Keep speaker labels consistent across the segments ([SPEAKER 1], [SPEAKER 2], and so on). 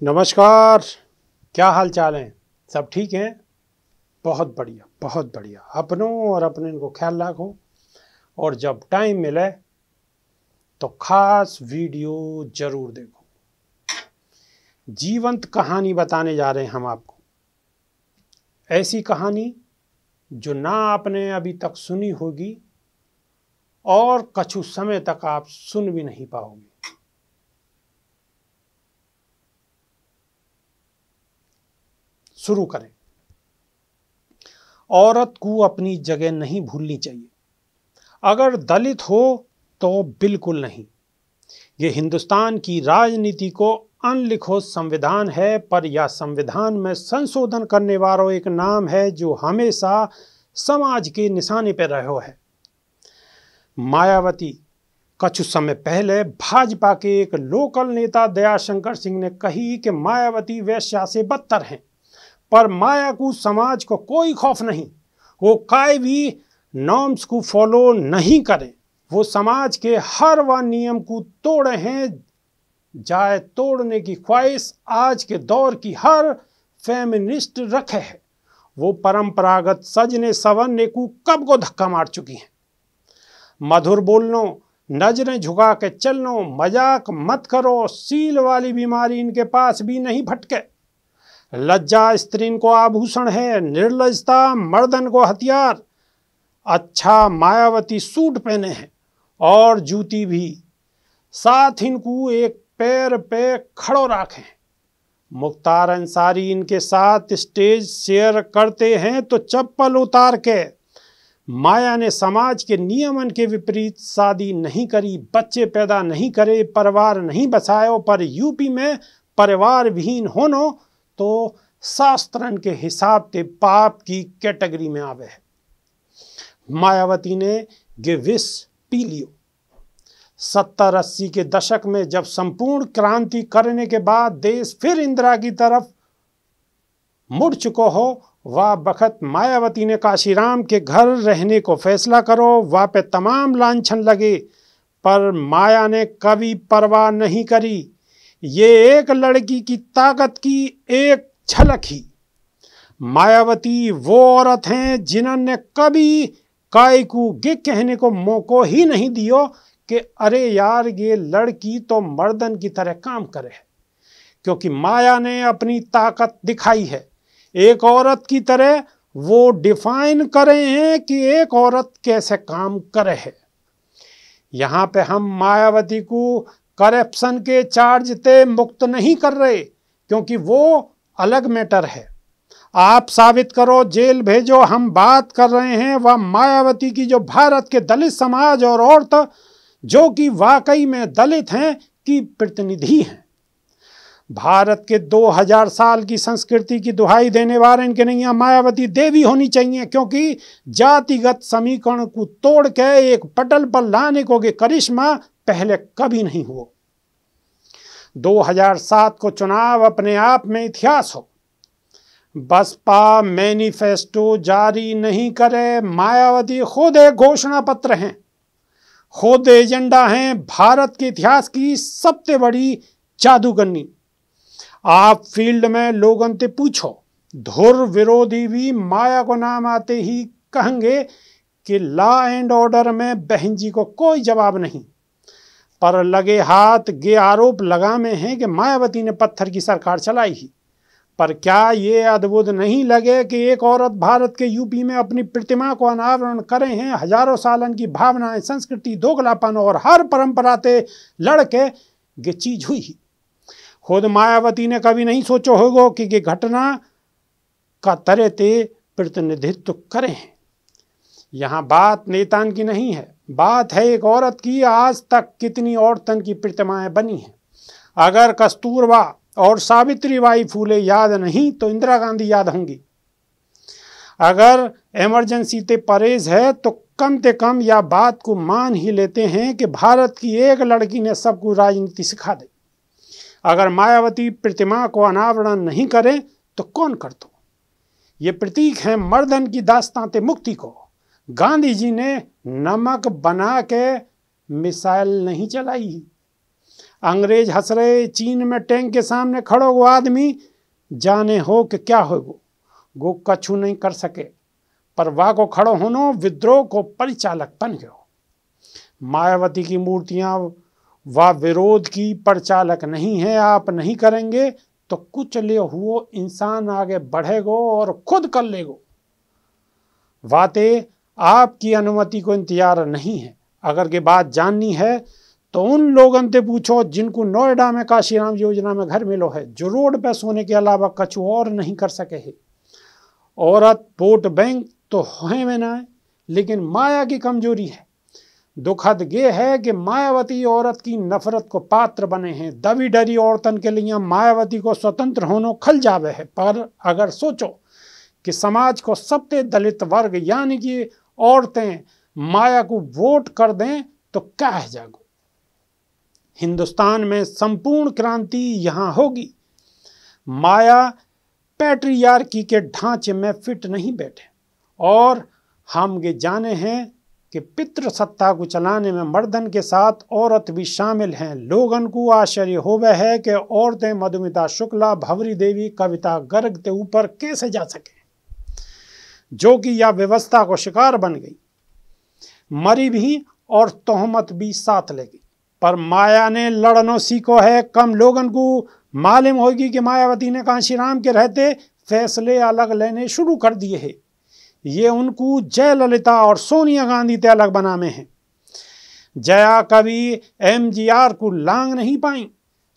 [SPEAKER 1] नमस्कार। क्या हाल चाल है? सब ठीक हैं? बहुत बढ़िया, बहुत बढ़िया। अपनों और अपने को ख्याल रखो और जब टाइम मिले तो खास वीडियो जरूर देखो। जीवंत कहानी बताने जा रहे हैं हम आपको। ऐसी कहानी जो ना आपने अभी तक सुनी होगी और कुछ समय तक आप सुन भी नहीं पाओगे। शुरू करें। औरत को अपनी जगह नहीं भूलनी चाहिए। अगर दलित हो तो बिल्कुल नहीं। ये हिंदुस्तान की राजनीति को अनलिखित संविधान है, पर यह संविधान में संशोधन करने वालों एक नाम है जो हमेशा समाज के निशाने पर रहो है। मायावती कुछ समय पहले भाजपा के एक लोकल नेता दयाशंकर सिंह ने कही कि मायावती वेश्या से बदतर हैं, पर माया को समाज को कोई खौफ नहीं। वो कोई भी नॉर्म्स को फॉलो नहीं करे। वो समाज के हर वह नियम को तोड़े हैं जाए तोड़ने की ख्वाहिश आज के दौर की हर फेमिनिस्ट रखे है। वो परंपरागत सजने संवरने को कब को धक्का मार चुकी हैं। मधुर बोलनो, नजरें झुका के चलनो, मजाक मत करो, सील वाली बीमारी इनके पास भी नहीं भटके। लज्जा स्त्रीन को आभूषण है, निर्लजता मर्दन को हथियार। अच्छा मायावती सूट पहने हैं और जूती भी, साथ इनको एक पैर पे खड़ो रखें। मुख्तार अंसारी इनके साथ स्टेज शेयर करते हैं तो चप्पल उतार के। माया ने समाज के नियमन के विपरीत शादी नहीं करी, बच्चे पैदा नहीं करे, परिवार नहीं बसायो, पर यूपी में परिवार विहीन होनो तो शास्त्रन के हिसाब से पाप की कैटेगरी में आवे है। मायावती ने ये विष पी लियो। 70-80 के दशक में जब संपूर्ण क्रांति करने के बाद देश फिर इंदिरा की तरफ मुड़ चुको हो, वह बखत मायावती ने काशीराम के घर रहने को फैसला करो। वह पे तमाम लांछन लगे, पर माया ने कभी परवाह नहीं करी। ये एक लड़की की ताकत की एक झलक ही। मायावती वो औरत हैं जिन्होंने कभी काय को ये कहने को मौका ही नहीं दियो कि अरे यार ये लड़की तो मर्दन की तरह काम करे है, क्योंकि माया ने अपनी ताकत दिखाई है। एक औरत की तरह वो डिफाइन करे हैं कि एक औरत कैसे काम करे है। यहाँ पे हम मायावती को करप्शन के चार्ज से मुक्त नहीं कर रहे, क्योंकि वो अलग मैटर है। आप साबित करो, जेल भेजो। हम बात कर रहे हैं वह मायावती की जो भारत के दलित समाज और औरत जो कि वाकई में दलित हैं की प्रतिनिधि हैं। भारत के 2000 साल की संस्कृति की दुहाई देने वाले इनके नहीं, मायावती देवी होनी चाहिए, क्योंकि जातिगत समीकरण को तोड़ के एक पटल पर लाने को के करिश्मा पहले कभी नहीं हुआ। 2007 को चुनाव अपने आप में इतिहास हो। बसपा मैनिफेस्टो जारी नहीं करे, मायावती खुद एक घोषणा पत्र हैं, खुद एजेंडा हैं, भारत के इतिहास की सबसे बड़ी जादूगरनी। आप फील्ड में लोगों से पूछो, धुर विरोधी भी माया को नाम आते ही कहेंगे कि लॉ एंड ऑर्डर में बहन जी को कोई जवाब नहीं। पर लगे हाथ ये आरोप लगा में है कि मायावती ने पत्थर की सरकार चलाई ही। पर क्या ये अद्भुत नहीं लगे कि एक औरत भारत के यूपी में अपनी प्रतिमा को अनावरण करे हैं। हजारों सालन की भावनाएं, संस्कृति, दोगलापन और हर परंपरा से लड़के ये चीज हुई ही। खुद मायावती ने कभी नहीं सोचो होगा कि ये घटना का तरह ते प्रतिनिधित्व करें। यहाँ बात नेतान की नहीं है, बात है एक औरत की। आज तक कितनी औरतन की प्रतिमाएं बनी हैं। अगर कस्तूरबा और सावित्रीबाई फूले याद नहीं तो इंदिरा गांधी याद होंगी। अगर इमरजेंसी ते परहेज है तो कम से कम या बात को मान ही लेते हैं कि भारत की एक लड़की ने सबको राजनीति सिखा दी। अगर मायावती प्रतिमा को अनावरण नहीं करे तो कौन कर दो। ये प्रतीक है मर्दन की दास्तां ते मुक्ति को। गांधी जी ने नमक बना के मिसाइल नहीं चलाई। अंग्रेज हंस रहे, चीन में टैंक के सामने खड़ो गो आदमी जाने हो कि क्या हो गो कछु नहीं कर सके, पर वाह को खड़ो होनो विद्रोह को परिचालक बन गयो। मायावती की मूर्तियां वह विरोध की परिचालक नहीं है। आप नहीं करेंगे तो कुछ ले हुओ इंसान आगे बढ़ेगो और खुद कर लेगो। बातें आपकी अनुमति को इंतजार नहीं है। अगर ये बात जाननी है तो उन लोगों से पूछो जिनको नोएडा में काशीराम योजना में घर मिलो है, जो रोड पे सोने के अलावा कछु और नहीं कर सके है। औरत वोट बैंक तो है में ना है, लेकिन माया की कमजोरी है। दुखद ये है कि मायावती औरत की नफरत को पात्र बने हैं। दबी डरी औरतन के लिए मायावती को स्वतंत्र होनो खल जावे है। पर अगर सोचो कि समाज को सबसे दलित वर्ग यानी कि औरतें माया को वोट कर दें तो क्या है जागो। हिंदुस्तान में संपूर्ण क्रांति यहां होगी। माया पैट्रियार्की के ढांचे में फिट नहीं बैठे और हम ये जाने हैं कि पितृसत्ता को चलाने में मर्दन के साथ औरत भी शामिल हैं। लोगन को आश्चर्य होवे है कि औरतें मधुमिता शुक्ला, भवरी देवी, कविता गर्ग के ऊपर कैसे जा सके, जो कि यह व्यवस्था को शिकार बन गई, मरी भी और तोहमत भी साथ ले गई। पर माया ने लड़नो सीखो है। कम लोगन को मालूम होगी कि मायावती ने कांशीराम के रहते फैसले अलग लेने शुरू कर दिए हैं। ये उनको जयललिता और सोनिया गांधी ते अलग बनाने हैं। जया कभी MGR को लांग नहीं पाई,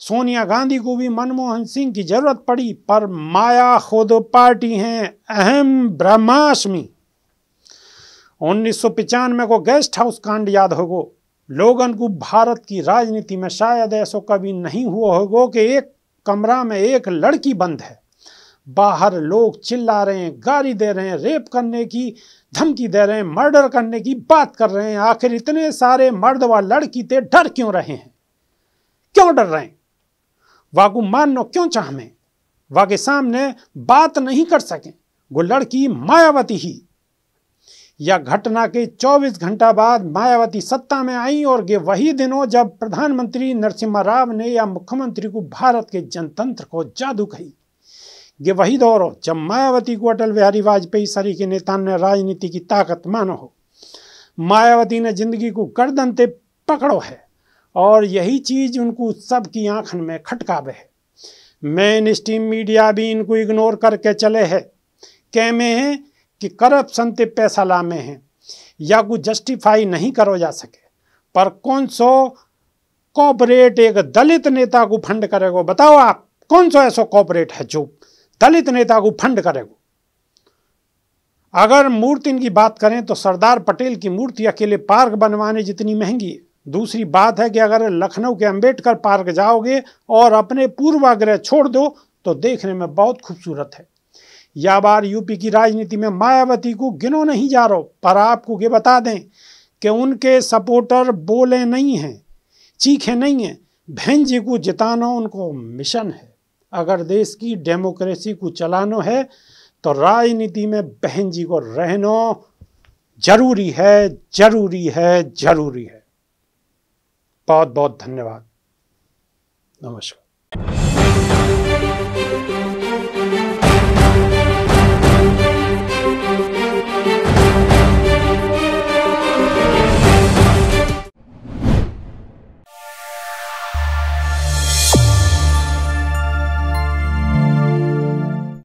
[SPEAKER 1] सोनिया गांधी को भी मनमोहन सिंह की जरूरत पड़ी, पर माया खुद पार्टी हैं अहम ब्रह्माष्टमी। 1995 को गेस्ट हाउस कांड याद होगो। लोगन को भारत की राजनीति में शायद ऐसा कभी नहीं हुआ होगा कि एक कमरा में एक लड़की बंद है, बाहर लोग चिल्ला रहे हैं, गाली दे रहे हैं, रेप करने की धमकी दे रहे हैं, मर्डर करने की बात कर रहे हैं। आखिर इतने सारे मर्द व लड़की ते डर क्यों रहे हैं? क्यों डर रहे हैं? वाकू मानो क्यों चाहमें? वाके सामने बात नहीं कर सके। वो लड़की मायावती ही। यह घटना के 24 घंटा बाद मायावती सत्ता में आई और ये वही दिनों जब प्रधानमंत्री नरसिम्हा राव ने या मुख्यमंत्री को भारत के जनतंत्र को जादू कही। ये वही दौर हो जब मायावती को अटल बिहारी वाजपेयी सरी के नेता ने राजनीति की ताकत मानो हो। मायावती ने जिंदगी को गर्दन ते पकड़ो है और यही चीज उनको सबकी आंखन में खटकावे है। मेन स्ट्रीम मीडिया भी इनको इग्नोर करके चले है। कहमे हैं कि करप्शन ते पैसा लामे हैं या को जस्टिफाई नहीं करो जा सके। पर कौन सो कॉर्पोरेट एक दलित नेता को फंड करेगा? बताओ आप, कौन सो ऐसा कॉर्पोरेट है जो दलित नेता को फंड करेगा? अगर मूर्ति की बात करें तो सरदार पटेल की मूर्ति अकेले पार्क बनवाने जितनी महंगी है। दूसरी बात है कि अगर लखनऊ के अंबेडकर पार्क जाओगे और अपने पूर्वाग्रह छोड़ दो तो देखने में बहुत खूबसूरत है। या बार यूपी की राजनीति में मायावती को गिनो नहीं जा रहा, पर आपको ये बता दें कि उनके सपोर्टर बोले नहीं हैं, चीखे नहीं हैं। बहन जी को जिताना उनको मिशन है। अगर देश की डेमोक्रेसी को चलाना है तो राजनीति में बहन जी को रहना जरूरी है, जरूरी है, जरूरी है। बहुत बहुत धन्यवाद। नमस्कार।